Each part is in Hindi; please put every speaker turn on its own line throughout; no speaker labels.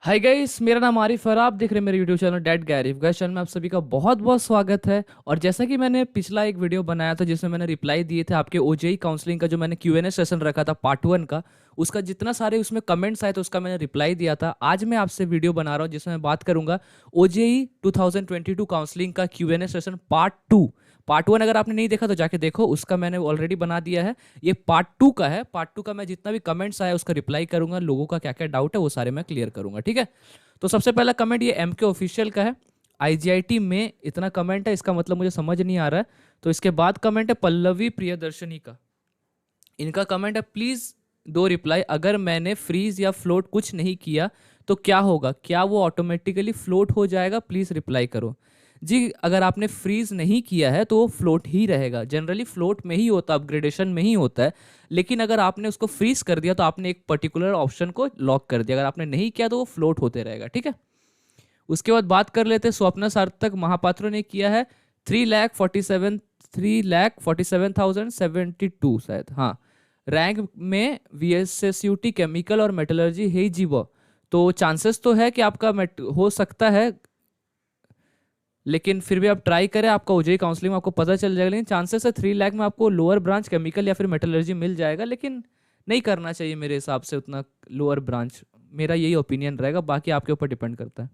हाय गाइस, मेरा नाम आरिफ है और आप देख रहे हैं मेरे यूट्यूब चैनल डेट गैरिफ। गाइस, चैनल में आप सभी का बहुत बहुत स्वागत है। और जैसा कि मैंने पिछला एक वीडियो बनाया था जिसमें मैंने रिप्लाई दिए थे आपके ओजेई काउंसलिंग का, जो मैंने क्यूएनए सेशन रखा था पार्ट 1 का, उसका जितना सारे उसमें कमेंट्स आए थे उसका मैंने रिप्लाई दिया था। आज मैं आपसे वीडियो बना रहा हूँ जिसमें मैं बात करूंगा ओजेई 2022 काउंसलिंग का क्यूएनए सेशन पार्ट 1 अगर आपने नहीं देखा तो जाके देखो, उसका मैंने ऑलरेडी बना दिया है। ये पार्ट 2 का है। पार्ट 2 का मैं जितना भी कमेंट्स आया उसका रिप्लाई करूंगा, लोगों का क्या क्या डाउट है वो सारे मैं क्लियर करूंगा, ठीक है। तो सबसे पहला कमेंट ये एमके ऑफिशियल का है। आईजीआईटी में इतना कमेंट है, इसका मतलब मुझे समझ नहीं आ रहा है। तो इसके बाद कमेंट है पल्लवी प्रियदर्शनी का। इनका कमेंट है, प्लीज दो रिप्लाई, अगर मैंने फ्रीज या फ्लोट कुछ नहीं किया तो क्या होगा, क्या वो ऑटोमेटिकली फ्लोट हो जाएगा, प्लीज रिप्लाई करो। जी, अगर आपने फ्रीज नहीं किया है तो वो फ्लोट ही रहेगा। जनरली फ्लोट में ही होता है, अपग्रेडेशन में ही होता है। लेकिन अगर आपने उसको फ्रीज कर दिया तो आपने एक पर्टिकुलर ऑप्शन को लॉक कर दिया। अगर आपने नहीं किया तो वो फ्लोट होते रहेगा, ठीक है। उसके बाद बात कर लेते हैं स्वप्ना सार्थक महापात्रो ने किया है 3,47,072 शायद, हाँ। रैंक में वीएसएसयूटी केमिकल और मेटलर्जी है जीवो। तो चांसेस तो है कि आपका हो सकता है, लेकिन फिर भी आप ट्राई करें, आपका ओजेई काउंसलिंग में आपको पता चल जाएगा। लेकिन चांसेस है 3 लाख में आपको लोअर ब्रांच केमिकल या फिर मेटलर्जी मिल जाएगा, लेकिन नहीं करना चाहिए मेरे हिसाब से उतना लोअर ब्रांच। मेरा यही ओपिनियन रहेगा, बाकी आपके ऊपर डिपेंड करता है।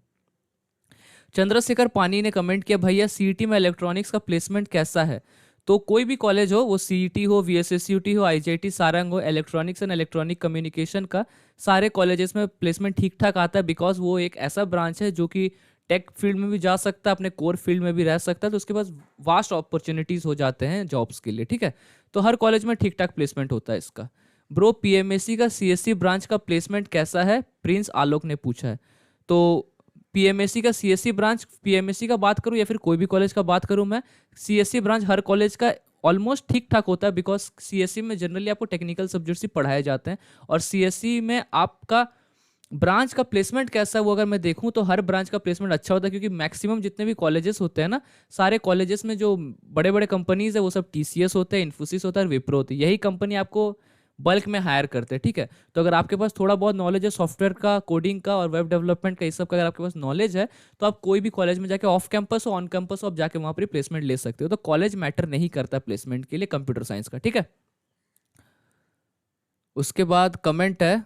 चंद्रशेखर पानी ने कमेंट किया, भैया सीईटी में इलेक्ट्रॉनिक्स का प्लेसमेंट कैसा है। तो कोई भी कॉलेज हो, वो सीईटी हो, वीएसएसयूटी हो, आईजीआईटी सारंग हो, इलेक्ट्रॉनिक्स एंड इलेक्ट्रॉनिक कम्युनिकेशन का सारे कॉलेजेस में प्लेसमेंट ठीक ठाक आता है। बिकॉज वो एक ऐसा ब्रांच है जो कि टेक फील्ड में भी जा सकता है, अपने कोर फील्ड में भी रह सकता है। तो उसके पास वास्ट अपॉर्चुनिटीज हो जाते हैं जॉब्स के लिए, ठीक है। तो हर कॉलेज में ठीक ठाक प्लेसमेंट होता है इसका। ब्रो, पीएमएससी का सीएससी ब्रांच का प्लेसमेंट कैसा है, प्रिंस आलोक ने पूछा है। तो पीएमएससी का सीएससी ब्रांच, पीएमएससी का बात करूं या फिर कोई भी कॉलेज का बात करूं मैं, सीएससी ब्रांच हर कॉलेज का ऑलमोस्ट ठीक ठाक होता है। बिकॉज सीएससी में जनरली आपको टेक्निकल सब्जेक्ट्स ही पढ़ाए जाते हैं। और सीएससी में आपका ब्रांच का प्लेसमेंट कैसा है वो अगर मैं देखूं तो हर ब्रांच का प्लेसमेंट अच्छा होता है, क्योंकि मैक्सिमम जितने भी कॉलेजेस होते हैं ना, सारे कॉलेजेस में जो बड़े बड़े कंपनीज है वो सब टीसीएस होते हैं, इन्फोसिस होता है और विप्रो होती है। यही कंपनी आपको बल्क में हायर करते हैं, ठीक है। तो अगर आपके पास थोड़ा बहुत नॉलेज है सॉफ्टवेयर का, कोडिंग का और वेब डेवलपमेंट का, इस सब का अगर आपके पास नॉलेज है तो आप कोई भी कॉलेज में जाके ऑफ कैंपस हो ऑन कैंपस हो, आप जाके वहां पर प्लेसमेंट ले सकते हो। तो कॉलेज मैटर नहीं करता प्लेसमेंट के लिए कंप्यूटर साइंस का, ठीक है। उसके बाद कमेंट है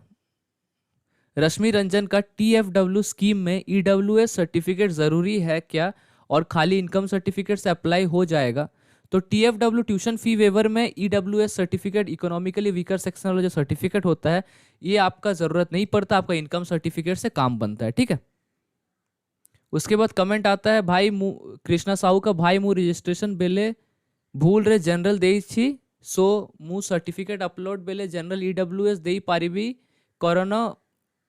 रश्मि रंजन का, टीएफडब्ल्यू स्कीम में ईडब्ल्यूएस सर्टिफिकेट जरूरी है क्या, और खाली इनकम सर्टिफिकेट से अप्लाई हो जाएगा। तो टीएफडब्ल्यू ट्यूशन फी वेवर में EWS certificate, economically weaker section वाला जो सर्टिफिकेट होता है, ये आपका जरूरत नहीं पड़ता, आपका इनकम सर्टिफिकेट से काम बनता है, ठीक है। उसके बाद कमेंट आता है भाई कृष्णा साहू का, भाई मु रजिस्ट्रेशन बेले भूल रे जनरल देइछि, सो मु सर्टिफिकेट अपलोड बेले जनरल ईडब्ल्यूएस देई पारिबी, कोरोना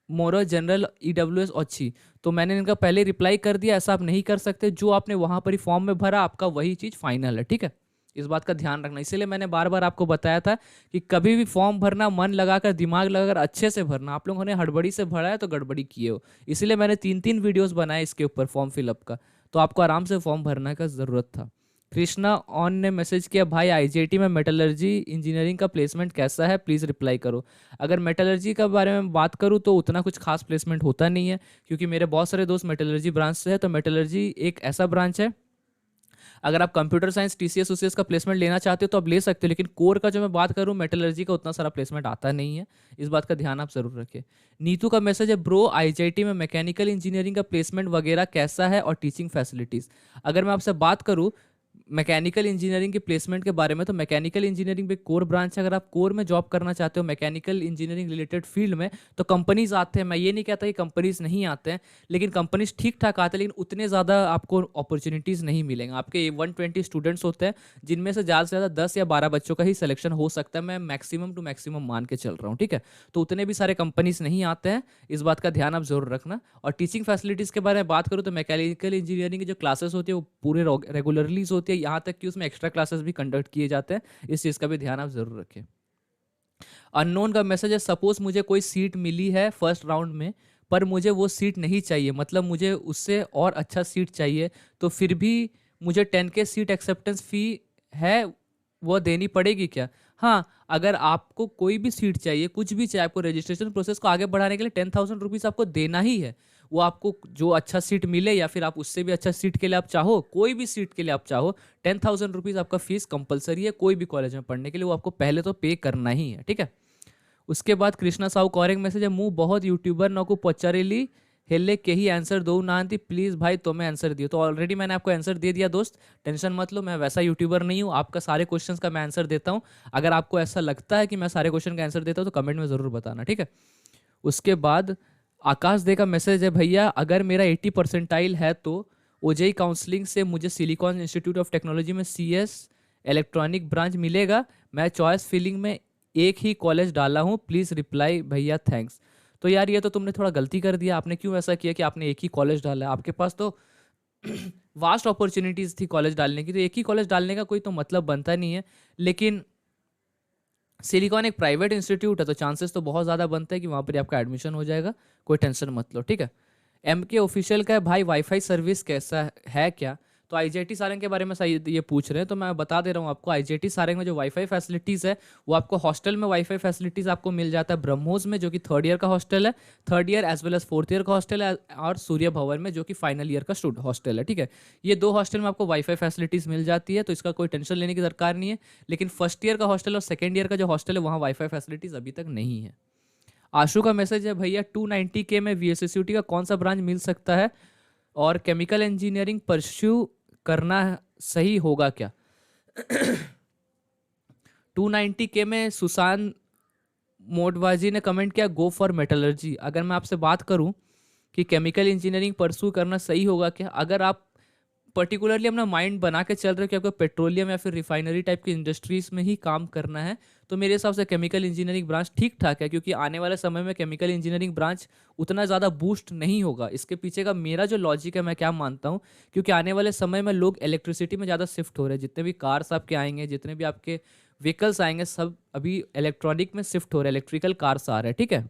मोर जनरल ईडब्ल्यूएस अच्छी। तो मैंने इनका पहले रिप्लाई कर दिया, ऐसा आप नहीं कर सकते। जो आपने वहां पर ही फॉर्म में भरा आपका वही चीज फाइनल है, ठीक है। इस बात का ध्यान रखना, इसीलिए मैंने बार बार आपको बताया था कि कभी भी फॉर्म भरना मन लगाकर, दिमाग लगाकर अच्छे से भरना। आप लोगों ने हड़बड़ी से भरा है तो गड़बड़ी किए हो। इसीलिए मैंने 3 3 वीडियोस बनाए इसके ऊपर फॉर्म फिलअप का। तो आपको आराम से फॉर्म भरने का जरूरत था। कृष्णा ऑन ने मैसेज किया, भाई आईजीआईटी में मेटलर्जी इंजीनियरिंग का प्लेसमेंट कैसा है, प्लीज़ रिप्लाई करो। अगर मेटलर्जी का बारे में बात करूँ तो उतना कुछ खास प्लेसमेंट होता नहीं है, क्योंकि मेरे बहुत सारे दोस्त मेटलर्जी ब्रांच से है। तो मेटलर्जी एक ऐसा ब्रांच है, अगर आप कंप्यूटर साइंस टीसीएस उसीएस का प्लेसमेंट लेना चाहते हो तो आप ले सकते हो। लेकिन कोर का जो मैं बात करूँ, मेटलर्जी का उतना सारा प्लेसमेंट आता नहीं है। इस बात का ध्यान आप जरूर रखें। नीतू का मैसेज है, ब्रो आईजीआईटी में मैकेनिकल इंजीनियरिंग का प्लेसमेंट वगैरह कैसा है और टीचिंग फैसिलिटीज़। अगर मैं आपसे बात करूँ मैकेनिकल इंजीनियरिंग के प्लेसमेंट के बारे में, तो मैकेनिकल इंजीनियरिंग भी कोर ब्रांच है। अगर आप कोर में जॉब करना चाहते हो मैकेनिकल इंजीनियरिंग रिलेटेड फील्ड में, तो कंपनीज आते हैं। मैं ये नहीं कहता कि कंपनीज नहीं आते हैं, लेकिन कंपनीज ठीक ठाक आते हैं, लेकिन उतने ज़्यादा आपको अपॉर्चुनिटीज़ नहीं मिलेंगे। आपके 120 स्टूडेंट्स होते हैं, जिनमें से ज़्यादा से ज़्यादा 10 या 12 बच्चों का ही सिलेक्शन हो सकता है। मैं मैक्सिमम टू मैक्सिमम मान के चल रहा हूँ, ठीक है। तो उतने भी सारे कंपनीज नहीं आते हैं, इस बात का ध्यान आप जरूर रखना। और टीचिंग फैसिलिटीज़ के बारे में बात करूँ तो मैकेनिकल इंजीनियरिंग की जो क्लासेस होती है वो पूरे रेगुलरली होती है, यहाँ तक कि उसमें एक्स्ट्रा क्लासेस भी कंडक्ट किए जाते हैं। इस चीज़ का भी ध्यान आप जरूर रखें। अननोन का मैसेज है, सपोज मुझे कोई सीट मिली है फर्स्ट राउंड में, पर मुझे वो सीट नहीं चाहिए, मतलब मुझे उससे और अच्छा सीट चाहिए, तो फिर भी मुझे 10K सीट एक्सेप्टेंस फ़ी है वो देनी पड़ेगी क्या। हाँ, अगर आपको कोई भी सीट चाहिए, कुछ भी चाहिए, आपको रजिस्ट्रेशन प्रोसेस को आगे बढ़ाने के लिए 10,000 रुपीज़ आपको देना ही है। वो आपको जो अच्छा सीट मिले या फिर आप उससे भी अच्छा सीट के लिए आप चाहो, कोई भी सीट के लिए आप चाहो, 10,000 रुपीज़ आपका फीस कंपलसरी है कोई भी कॉलेज में पढ़ने के लिए, वो आपको पहले तो पे करना ही है, ठीक है। उसके बाद कृष्णा साहू कौरेंग मैसेज है, मु बहुत यूट्यूबर नाकू पचारेली हेले के ही आंसर दो नांती प्लीज भाई तुम्हें आंसर दियो। तो ऑलरेडी मैंने आपको आंसर दे दिया दोस्त, टेंशन मत लो, मैं वैसा यूट्यूबर नहीं हूँ, आपका सारे क्वेश्चंस का मैं आंसर देता हूँ। अगर आपको ऐसा लगता है कि मैं सारे क्वेश्चन का आंसर देता हूँ तो कमेंट में ज़रूर बताना, ठीक है। उसके बाद आकाश दे का मैसेज है, भैया अगर मेरा 80 परसेंटाइल है तो ओजेई काउंसलिंग से मुझे सिलिकॉन इंस्टीट्यूट ऑफ टेक्नोलॉजी में CS इलेक्ट्रॉनिक ब्रांच मिलेगा। मैं चॉइस फिलिंग में एक ही कॉलेज डाला हूँ, प्लीज़ रिप्लाई भैया थैंक्स। तो यार ये तो तुमने थोड़ा गलती कर दिया, आपने क्यों ऐसा किया कि आपने एक ही कॉलेज डाला है? आपके पास तो वास्ट अपॉर्चुनिटीज़ थी कॉलेज डालने की, तो एक ही कॉलेज डालने का कोई तो मतलब बनता नहीं है। लेकिन सिलिकॉन एक प्राइवेट इंस्टीट्यूट है तो चांसेस तो बहुत ज़्यादा बनते हैं कि वहाँ पर आपका एडमिशन हो जाएगा, कोई टेंशन मत लो, ठीक है। MK ऑफिशियल का है, भाई वाईफाई सर्विस कैसा है क्या? तो IJT सारंग के बारे में सही ये पूछ रहे हैं, तो मैं बता दे रहा हूँ आपको। IJT सारंग में जो वाईफाई फैसिलिटीज़ है वो आपको हॉस्टल में वाईफाई फैसिलिटीज़ आपको मिल जाता है। ब्रह्मोस में जो कि 3rd ईयर का हॉस्टल है, 3rd year as well as 4th year का हॉस्टल है, और सूर्य भवन में जो कि फाइनल ईयर का स्टूडेंट हॉस्टल है, ठीक है। ये 2 हॉस्टल में आपको वाईफाई फैसिलिटीज़ मिल जाती है, तो इसका कोई टेंशन लेने की दरकार नहीं है। लेकिन 1st ईयर का हॉस्टल और 2nd ईयर का जो हॉस्टल है वहाँ वाईफाई फैसिलिटीज़ अभी तक नहीं है। आशु का मैसेज है, भैया 290K में VSSUT का कौन सा ब्रांच मिल सकता है और केमिकल इंजीनियरिंग परस्यू करना सही होगा क्या? 290K में सुशांत मोटवाजी ने कमेंट किया, गो फॉर मेटलर्जी। अगर मैं आपसे बात करूं कि केमिकल इंजीनियरिंग परस्यू करना सही होगा क्या, अगर आप पर्टिकुलरली अपना माइंड बना के चल रहे हो कि आपको पेट्रोलियम या फिर रिफाइनरी टाइप की इंडस्ट्रीज में ही काम करना है, तो मेरे हिसाब से केमिकल इंजीनियरिंग ब्रांच ठीक ठाक है, क्योंकि आने वाले समय में केमिकल इंजीनियरिंग ब्रांच उतना ज़्यादा बूस्ट नहीं होगा। इसके पीछे का मेरा जो लॉजिक है मैं क्या मानता हूँ, क्योंकि आने वाले समय में लोग इलेक्ट्रिसिटी में ज़्यादा शिफ्ट हो रहे हैं। जितने भी कार्स आपके आएंगे, जितने भी आपके व्हीकल्स आएंगे, सब अभी इलेक्ट्रॉनिक में शिफ्ट हो रहे हैं, इलेक्ट्रिकल कार्स आ रहे हैं, ठीक है।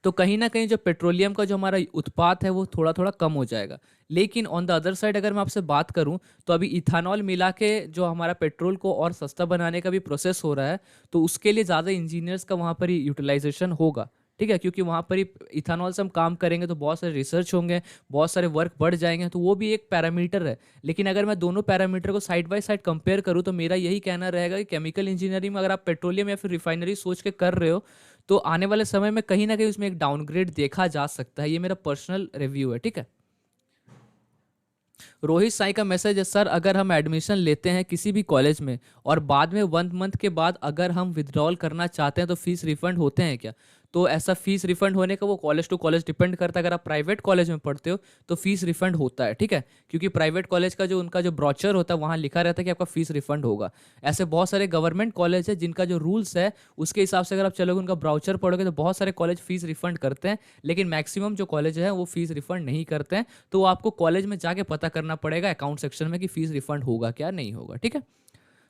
तो कहीं ना कहीं जो पेट्रोलियम का जो हमारा उत्पाद है वो थोड़ा थोड़ा कम हो जाएगा। लेकिन ऑन द अदर साइड अगर मैं आपसे बात करूं तो अभी इथानॉल मिला के जो हमारा पेट्रोल को और सस्ता बनाने का भी प्रोसेस हो रहा है, तो उसके लिए ज़्यादा इंजीनियर्स का वहाँ पर ही यूटिलाइजेशन होगा, ठीक है। क्योंकि वहाँ पर ही इथानॉल से हम काम करेंगे तो बहुत सारे रिसर्च होंगे, बहुत सारे वर्क बढ़ जाएंगे, तो वो भी एक पैरामीटर है। लेकिन अगर मैं दोनों पैरामीटर को साइड बाय साइड कंपेयर करूँ तो मेरा यही कहना रहेगा कि केमिकल इंजीनियरिंग में अगर आप पेट्रोलियम या फिर रिफाइनरी सोच के कर रहे हो तो आने वाले समय में कहीं ना कहीं उसमें एक डाउनग्रेड देखा जा सकता है। ये मेरा पर्सनल रिव्यू है, ठीक है। रोहित साई का मैसेज है, सर अगर हम एडमिशन लेते हैं किसी भी कॉलेज में और बाद में 1 मंथ के बाद अगर हम विड्रॉल करना चाहते हैं तो फीस रिफंड होते हैं क्या? तो ऐसा फीस रिफंड होने का वो कॉलेज टू कॉलेज डिपेंड करता है। अगर आप प्राइवेट कॉलेज में पढ़ते हो तो फीस रिफंड होता है, ठीक है, क्योंकि प्राइवेट कॉलेज का जो उनका जो ब्रोचर होता है वहाँ लिखा रहता है कि आपका फीस रिफंड होगा। ऐसे बहुत सारे गवर्नमेंट कॉलेज है जिनका जो रूल्स है उसके हिसाब से अगर आप चलोगे, उनका ब्राउचर पढ़ोगे, तो बहुत सारे कॉलेज फीस रिफंड करते हैं, लेकिन मैक्सिमम जो कॉलेज है वो फीस रिफंड नहीं करते हैं। तो वो आपको कॉलेज में जाके पता करना पड़ेगा अकाउंट सेक्शन में कि फीस रिफंड होगा क्या नहीं होगा, ठीक है।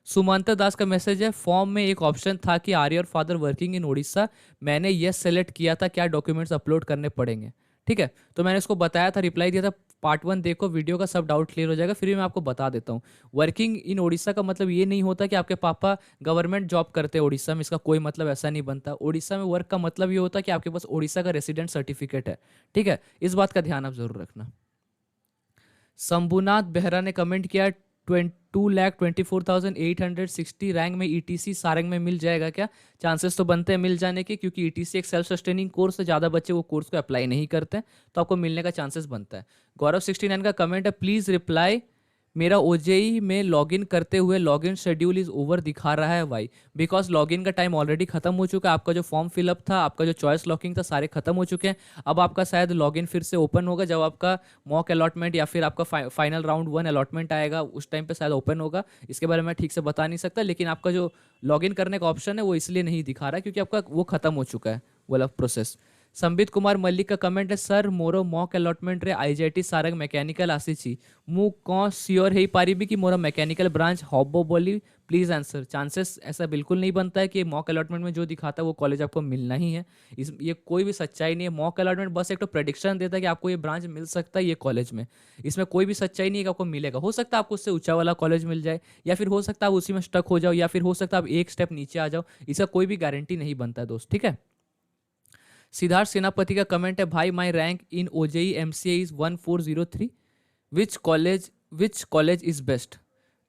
सुमंत दास का मैसेज है, फॉर्म में एक ऑप्शन था कि are your father working in Orissa, मैंने यस सेलेक्ट किया था, क्या डॉक्यूमेंट्स अपलोड करने पड़ेंगे? ठीक है, तो मैंने उसको बताया था, रिप्लाई दिया था, पार्ट 1 देखो वीडियो का, सब डाउट क्लियर हो जाएगा। फिर भी मैं आपको बता देता हूँ, वर्किंग इन उड़ीसा का मतलब ये नहीं होता कि आपके पापा गवर्नमेंट जॉब करते हैं उड़ीसा में, इसका कोई मतलब ऐसा नहीं बनता। उड़ीसा में वर्क का मतलब ये होता है कि आपके पास उड़ीसा का रेसिडेंट सर्टिफिकेट है, ठीक है, इस बात का ध्यान आप जरूर रखना। शंभुनाथ बेहरा ने कमेंट किया, 2,24,860 रैंक में ETC सारंग में मिल जाएगा क्या? चांसेस तो बनते हैं मिल जाने के, क्योंकि ETC एक सेल्फ सस्टेनिंग कोर्स है, ज़्यादा बच्चे वो कोर्स को अप्लाई नहीं करते हैं, तो आपको मिलने का चांसेस बनता है। गौरव 69 का कमेंट है, प्लीज़ रिप्लाई, मेरा OJE में लॉगिन करते हुए लॉगिन शेड्यूल इज ओवर दिखा रहा है, वाई? बिकॉज लॉगिन का टाइम ऑलरेडी खत्म हो चुका है, आपका जो फॉर्म फिलअप था, आपका जो चॉइस लॉकिंग था, सारे खत्म हो चुके हैं। अब आपका शायद लॉगिन फिर से ओपन होगा जब आपका मॉक अलॉटमेंट या फिर आपका फाइनल राउंड 1 अलॉटमेंट आएगा, उस टाइम पे शायद ओपन होगा। इसके बारे में मैं ठीक से बता नहीं सकता, लेकिन आपका जो लॉगिन करने का ऑप्शन है वो इसलिए नहीं दिखा रहा है क्योंकि आपका वो खत्म हो चुका है वाला प्रोसेस। संबित कुमार मल्लिक का कमेंट है, सर मोर मॉक अलॉटमेंट रे आईजीआईटी सारंग मैकेनिकल आसीची मु कौन सियोर है पारिबी कि मोर मैकेनिकल ब्रांच हॉबो बोली प्लीज आंसर। चांसेस ऐसा बिल्कुल नहीं बनता है कि मॉक अलॉटमेंट में जो दिखाता है वो कॉलेज आपको मिलना ही है। ये कोई भी सच्चाई नहीं है। मॉक अलॉटमेंट बस एक तो प्रेडिक्शन देता है कि आपको ये ब्रांच मिल सकता है ये कॉलेज में। इसमें कोई भी सच्चाई नहीं है कि आपको मिलेगा। हो सकता है आपको उससे ऊंचा वाला कॉलेज मिल जाए, या फिर हो सकता है आप उसी में स्टक हो जाओ, या फिर हो सकता है आप एक स्टेप नीचे आ जाओ। इसका कोई भी गारंटी नहीं बनता है दोस्त, ठीक है। सिद्धार्थ सेनापति का कमेंट है, भाई माई rank in OJEE MCA is 1403, which college is best.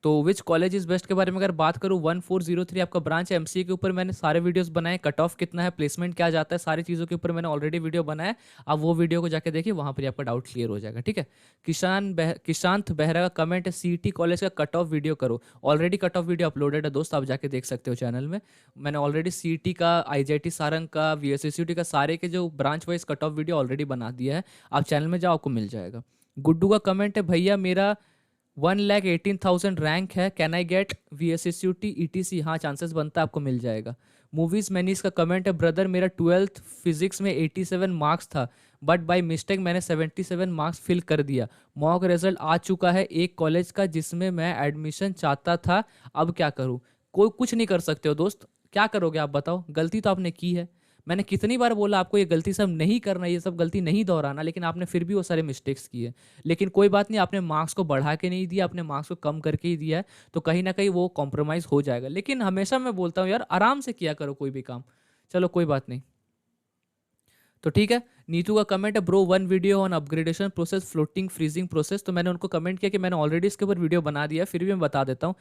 तो विच कॉलेज इज बेस्ट के बारे में अगर बात करूँ, 1403 आपका ब्रांच है। एमसीए के ऊपर मैंने सारे वीडियोस बनाए, कट ऑफ कितना है, प्लेसमेंट क्या जाता है, सारी चीज़ों के ऊपर मैंने ऑलरेडी वीडियो बनाया। आप वो वीडियो को जाके देखिए, वहाँ पर आपका डाउट क्लियर हो जाएगा, ठीक है। किशांत बेहरा का कमेंट है, सीईटी कॉलेज का कट ऑफ वीडियो करो। Already cut off video uploaded है दोस्त, आप जाके देख सकते हो चैनल में। मैंने ऑलरेडी सीईटी का, आईजीआईटी सारंग का, वीएसएसयूटी का सारे के जो branch wise cut off video already बना दिया है। आप चैनल में जाओ, आपको मिल जाएगा। गुड्डू का कमेंट है, भैया मेरा 1,18,000 रैंक है, can I get VSSUT ETC। हाँ, चांसेस बनता है आपको मिल जाएगा। मूवीज मैनीस का कमेंट है, ब्रदर मेरा 12th फिजिक्स में 87 मार्क्स था, बट बाय मिस्टेक मैंने 77 मार्क्स फिल कर दिया। मॉक रिजल्ट आ चुका है एक कॉलेज का जिसमें मैं एडमिशन चाहता था, अब क्या करूँ। कोई कुछ नहीं कर सकते हो दोस्त, क्या करोगे आप बताओ। गलती तो आपने की है, मैंने कितनी बार बोला आपको ये गलती सब नहीं करना, ये सब गलती नहीं दोहराना, लेकिन आपने फिर भी वो सारे मिस्टेक्स किए। लेकिन कोई बात नहीं, आपने मार्क्स को बढ़ा के नहीं दिया, आपने मार्क्स को कम करके ही दिया है, तो कहीं ना कहीं वो कॉम्प्रोमाइज़ हो जाएगा। लेकिन हमेशा मैं बोलता हूँ यार, आराम से किया करो कोई भी काम। चलो कोई बात नहीं, तो ठीक है। नीतू का कमेंट है, bro one video on upgradation process floating freezing process. तो मैंने उनको कमेंट किया कि मैंने ऑलरेडी इसके ऊपर वीडियो बना दिया है, फिर भी मैं बता देता हूँ।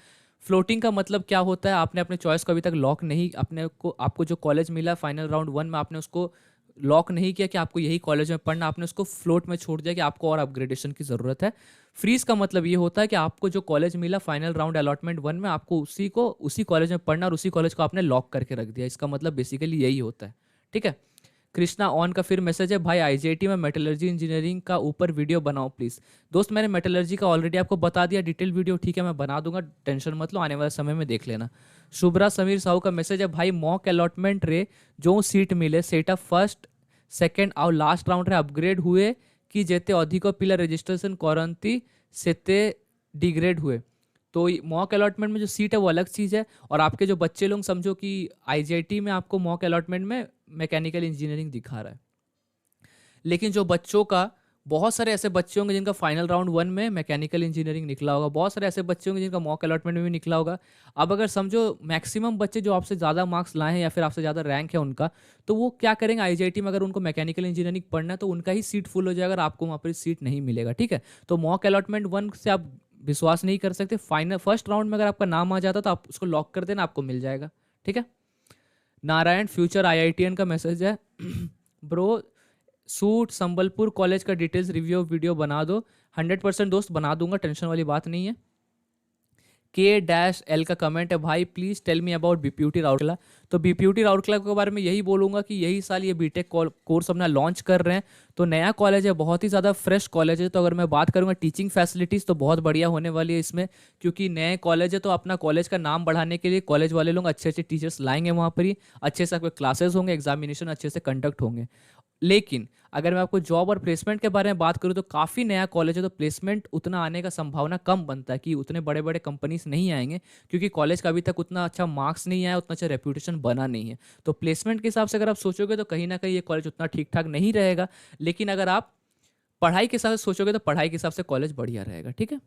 फ्लोटिंग का मतलब क्या होता है, आपने अपने चॉइस को अभी तक लॉक नहीं, आपको जो कॉलेज मिला फाइनल राउंड 1 में, आपने उसको लॉक नहीं किया कि आपको यही कॉलेज में पढ़ना, आपने उसको फ्लोट में छोड़ दिया कि आपको और अपग्रेडेशन की ज़रूरत है। फ्रीज का मतलब ये होता है कि आपको जो कॉलेज मिला फाइनल राउंड अलॉटमेंट 1 में, आपको उसी कॉलेज में पढ़ना और उसी कॉलेज को आपने लॉक करके रख दिया। इसका मतलब बेसिकली यही होता है, ठीक है। कृष्णा ऑन का फिर मैसेज है, भाई आईजीआईटी में मेटलर्जी इंजीनियरिंग का ऊपर वीडियो बनाओ प्लीज़। दोस्त मैंने मेटलर्जी का ऑलरेडी आपको बता दिया डिटेल वीडियो, ठीक है, मैं बना दूंगा, टेंशन मत लो, आने वाले समय में देख लेना। शुभ्रा समीर साहू का मैसेज है, भाई मॉक अलॉटमेंट रे जो सीट मिले सेटा फर्स्ट सेकेंड और लास्ट राउंड रे अपग्रेड हुए कि जेते अधिक पिला रजिस्ट्रेशन करती सेते डिग्रेड हुए। तो मॉक अलॉटमेंट में जो सीट है वो अलग चीज़ है, और आपके जो बच्चे लोग समझो कि आईजीआईटी में आपको मॉक अलॉटमेंट में मैकेनिकल इंजीनियरिंग दिखा रहा है, लेकिन जो बच्चों का, बहुत सारे ऐसे बच्चे होंगे जिनका फाइनल राउंड 1 में मैकेनिकल इंजीनियरिंग निकला होगा, बहुत सारे ऐसे बच्चे होंगे जिनका मॉक अलॉटमेंट में भी निकला होगा। अब अगर समझो मैक्सिमम बच्चे जो आपसे ज़्यादा मार्क्स लाए हैं या फिर आपसे ज़्यादा रैंक है उनका, तो वो क्या करेंगे, आईजीआईटी में अगर उनको मैकेनिकल इंजीनियरिंग पढ़ना है तो उनका ही सीट फुल हो जाएगा और आपको वहाँ पर सीट नहीं मिलेगा, ठीक है। तो मॉक अलॉटमेंट 1 से आप विश्वास नहीं कर सकते, फाइनल फर्स्ट राउंड में अगर आपका नाम आ जाता तो आप उसको लॉक कर देना, आपको मिल जाएगा, ठीक है। नारायण फ्यूचर आईआईटीएन का मैसेज है, ब्रो सूट संबलपुर कॉलेज का डिटेल्स रिव्यू वीडियो बना दो। 100% दोस्त बना दूंगा, टेंशन वाली बात नहीं है। K-L का कमेंट है, भाई please tell me about BPUT Rourkela. तो बीपीयूटी राउरकेला के बारे में यही बोलूंगा कि यही साल ये बीटेक कोर्स अपना लॉन्च कर रहे हैं। तो नया कॉलेज है, बहुत ही ज़्यादा फ्रेश कॉलेज है। तो अगर मैं बात करूंगा टीचिंग फैसिलिटीज़ तो बहुत बढ़िया होने वाली है इसमें, क्योंकि नए कॉलेज है तो अपना कॉलेज का नाम बढ़ाने के लिए कॉलेज वाले लोग अच्छे अच्छे टीचर्स लाएंगे वहाँ पर ही, अच्छे से आपके क्लासेस होंगे, एग्जामिनेशन अच्छे से कंडक्ट होंगे। लेकिन अगर मैं आपको जॉब और प्लेसमेंट के बारे में बात करूं तो काफ़ी नया कॉलेज है, तो प्लेसमेंट उतना आने का संभावना कम बनता है कि उतने बड़े बड़े कंपनीज नहीं आएंगे, क्योंकि कॉलेज का अभी तक उतना अच्छा मार्क्स नहीं आया, उतना अच्छा रेप्यूटेशन बना नहीं है। तो प्लेसमेंट के हिसाब से अगर आप सोचोगे तो कहीं ना कहीं ये कॉलेज उतना ठीक ठाक नहीं रहेगा। लेकिन अगर आप पढ़ाई के हिसाब से सोचोगे तो पढ़ाई के हिसाब से कॉलेज बढ़िया रहेगा, ठीक है।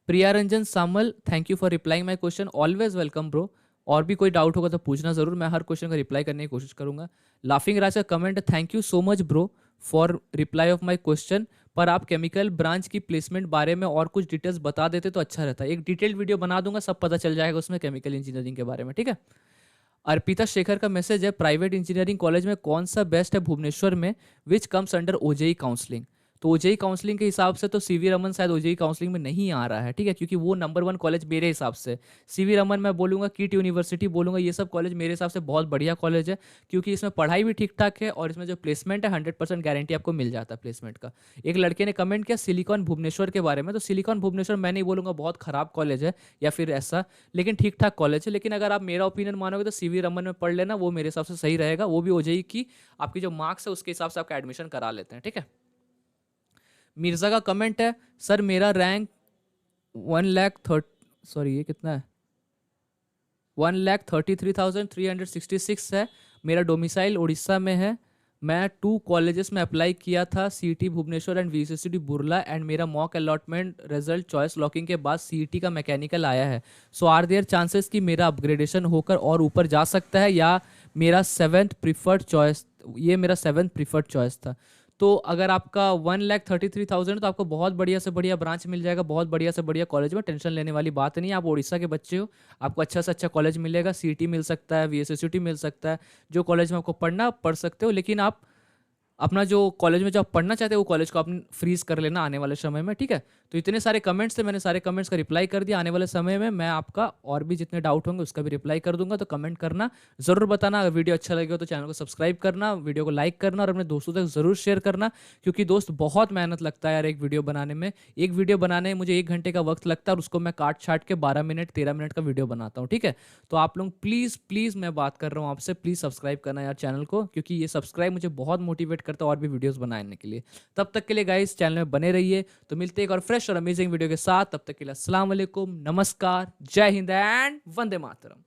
Priya Ranjan Samal, thank you for replying my question, always welcome bro. और भी कोई डाउट होगा तो पूछना ज़रूर, मैं हर क्वेश्चन का रिप्लाई करने की कोशिश करूंगा। लाफिंग राज का कमेंट है, thank you so much bro for reply off my question, पर आप केमिकल ब्रांच की प्लेसमेंट बारे में और कुछ डिटेल्स बता देते तो अच्छा रहता है। एक डिटेल्ड वीडियो बना दूंगा, सब पता चल जाएगा उसमें केमिकल इंजीनियरिंग के बारे में, ठीक है। अर्पिता शेखर का मैसेज है, प्राइवेट इंजीनियरिंग कॉलेज में कौन सा बेस्ट है भुवनेश्वर में, which comes under OJEE counselling. तो ओजेई काउंसलिंग के हिसाब से तो सीवी रमन शायद ओजेई काउंसलिंग में नहीं आ रहा है, ठीक है, क्योंकि वो नंबर 1 कॉलेज मेरे हिसाब से। सीवी रमन मैं बोलूँगा, किट यूनिवर्सिटी बोलूँगा, ये सब कॉलेज मेरे हिसाब से बहुत बढ़िया कॉलेज है, क्योंकि इसमें पढ़ाई भी ठीक ठाक है और इसमें जो प्लेसमेंट है 100% गारंटी आपको मिल जाता है प्लेसमेंट का। एक लड़के ने कमेंट किया सिलिकॉन भुवनेश्वर के बारे में, तो सिलिकॉन भुवनेश्वर मैं नहीं बोलूँगा बहुत खराब कॉलेज है या फिर ऐसा, लेकिन ठीक ठाक कॉलेज है। लेकिन अगर आप मेरा ओपिनियन मानोगे तो सीवी रमन में पढ़ लेना, वो मेरे हिसाब से सही रहेगा। वो भी ओजेई की आपकी जो मार्क्स है उसके हिसाब से आपका एडमिशन करा लेते हैं, ठीक है। मिर्जा का कमेंट है, सर मेरा रैंक 1,30,000, सॉरी ये कितना है, 1,33,366 है। मेरा डोमिसाइल उड़ीसा में है। मैं 2 कॉलेजेस में अप्लाई किया था, CET Bhubaneswar and वीसीसीडी Burla, and मेरा mock allotment result choice locking के बाद सीईटी का मैकेनिकल आया है। सो आर देयर चांसेस कि मेरा अपग्रेडेशन होकर और ऊपर जा सकता है, या मेरा 7th प्रीफर्ड चॉइस, ये मेरा 7th प्रीफर्ड चॉइस था। तो अगर आपका 1,33,000 तो आपको बहुत बढ़िया से बढ़िया ब्रांच मिल जाएगा, बहुत बढ़िया से बढ़िया कॉलेज में, टेंशन लेने वाली बात नहीं है। आप उड़ीसा के बच्चे हो, आपको अच्छा से अच्छा कॉलेज मिलेगा, सीईटी मिल सकता है, वीएसएसयूटी मिल सकता है, जो कॉलेज में आपको पढ़ना पढ़ सकते हो। लेकिन आप अपना जो कॉलेज में जो आप पढ़ना चाहते हो वो कॉलेज को आप फ्रीज कर लेना आने वाले समय में, ठीक है। तो इतने सारे कमेंट्स थे, मैंने सारे कमेंट्स का रिप्लाई कर दिया। आने वाले समय में मैं आपका और भी जितने डाउट होंगे उसका भी रिप्लाई कर दूंगा, तो कमेंट करना, जरूर बताना। अगर वीडियो अच्छा लगे हो तो चैनल को सब्सक्राइब करना, वीडियो को लाइक करना और अपने दोस्तों तक जरूर शेयर करना, क्योंकि दोस्त बहुत मेहनत लगता है यार एक वीडियो बनाने में। एक वीडियो बनाने में मुझे 1 घंटे का वक्त लगता है और उसको मैं काट छाट के 12 मिनट 13 मिनट का वीडियो बनाता हूँ, ठीक है। तो आप लोग प्लीज़ प्लीज़, मैं बात कर रहा हूँ आपसे, प्लीज़ सब्सक्राइब करना यार चैनल को, क्योंकि ये सब्सक्राइब मुझे बहुत मोटिवेट करता है और भी वीडियोस बनाने के लिए। तब तक के लिए गाइस चैनल में बने रहिए। तो मिलते हैं एक और फ्रेश और अमेजिंग वीडियो के साथ, तब तक के लिए अस्सलाम वालेकुम, नमस्कार, जय हिंद एंड वंदे मातरम।